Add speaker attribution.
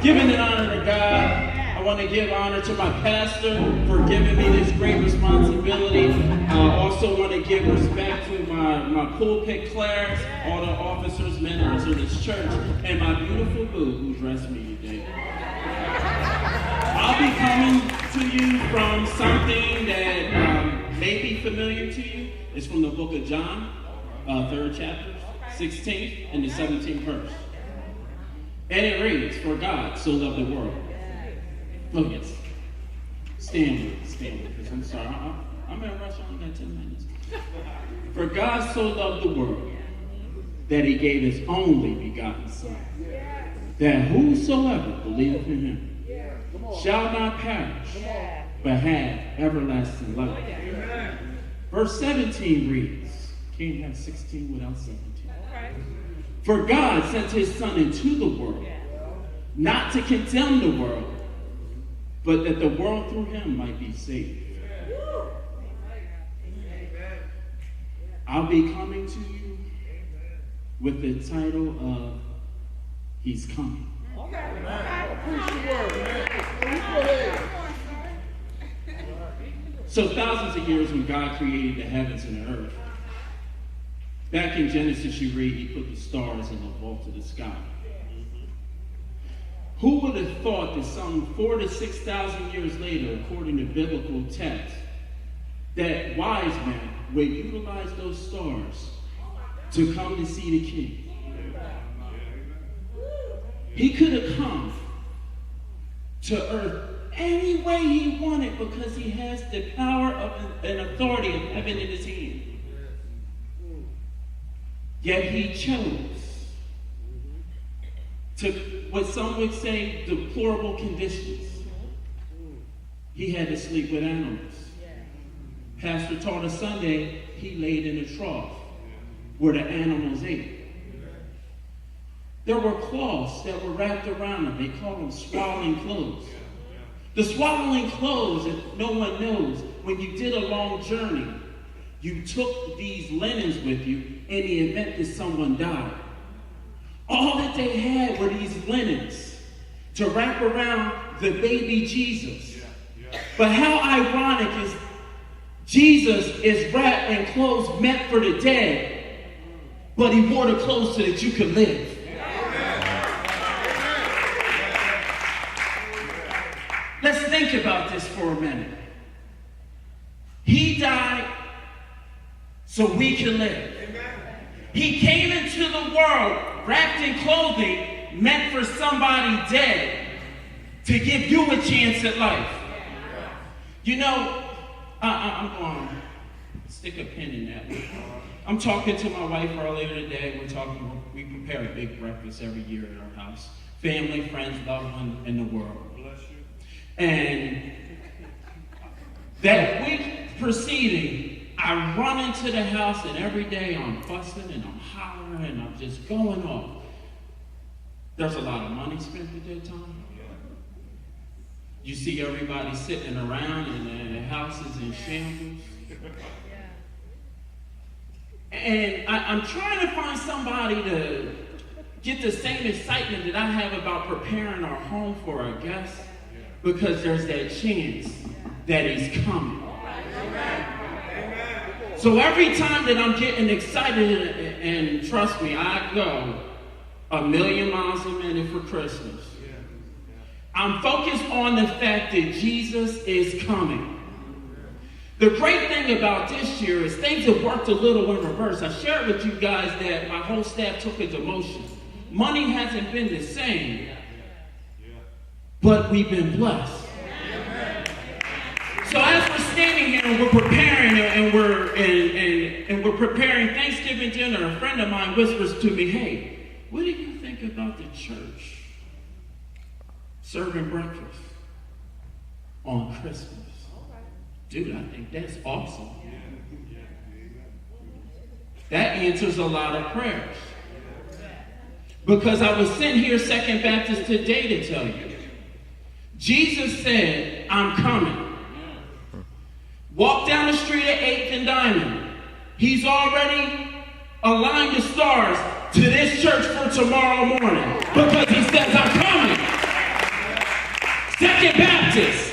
Speaker 1: Giving an honor to God. I want to give honor to my pastor for giving me this great responsibility. I also want to give respect to my pulpit clerics, all the officers, members of this church, and my beautiful boo who dressed me today. I'll be coming to you from something that may be familiar to you. It's from the book of John, 3rd chapter, 16th and the 17th verse. And it reads, "For God so loved the world." Oh, yes. Stand, because I'm sorry. I'm in a rush. I only got 10 minutes. "For God so loved the world that he gave his only begotten Son, that whosoever believeth in him shall not perish, but have everlasting life." Verse 17 reads, can't have 16 without 17. "For God sent his Son into the world, not to condemn the world, but that the world through him might be saved." I'll be coming to you with the title of "He's Coming." So thousands of years when God created the heavens and the earth, back in Genesis you read he put the stars in the vault of the sky. Who would have thought that some 4,000 to 6,000 years later, according to biblical text, that wise men would utilize those stars to come to see the king? He could have come to earth any way he wanted because he has the power and authority of heaven in his hand. Yet he chose to, what some would say, deplorable conditions. He had to sleep with animals. Pastor taught us Sunday, he laid in a trough where the animals ate. There were cloths that were wrapped around him. They call them swaddling clothes. The swaddling clothes, if no one knows, when you did a long journey, you took these linens with you in the event that someone died. All that they had were these linens to wrap around the baby Jesus. But how ironic is Jesus is wrapped in clothes meant for the dead, but he wore the clothes so that you could live. Let's think about this for a minute. He died so we can live. He came into the world wrapped in clothing meant for somebody dead to give you a chance at life. You know, I'm going to stick a pin in that. I'm talking to my wife earlier today. We prepare a big breakfast every year at our house. Family, friends, loved ones in the world. And that week preceding, I run into the house and every day I'm fussing and I'm hollering and I'm just going off. There's a lot of money spent at that time. You see everybody sitting around and the house is in shambles. And I'm trying to find somebody to get the same excitement that I have about preparing our home for our guests, because there's that chance that he's coming. So every time that I'm getting excited, and trust me, I go 1,000,000 miles a minute for Christmas. I'm focused on the fact that Jesus is coming. The great thing about this year is things have worked a little in reverse. I shared with you guys that my whole staff took a demotion. Money hasn't been the same, but we've been blessed. So as we're standing here and we're preparing and we're preparing Thanksgiving dinner, a friend of mine whispers to me, "Hey, what do you think about the church serving breakfast on Christmas?" Dude, I think that's awesome. That answers a lot of prayers. Because I was sent here, Second Baptist, today to tell you. Jesus said, "I'm coming." Walk down the street at 8th and Diamond. He's already aligned the stars to this church for tomorrow morning. Because he says, "I'm coming."
Speaker 2: Jesus.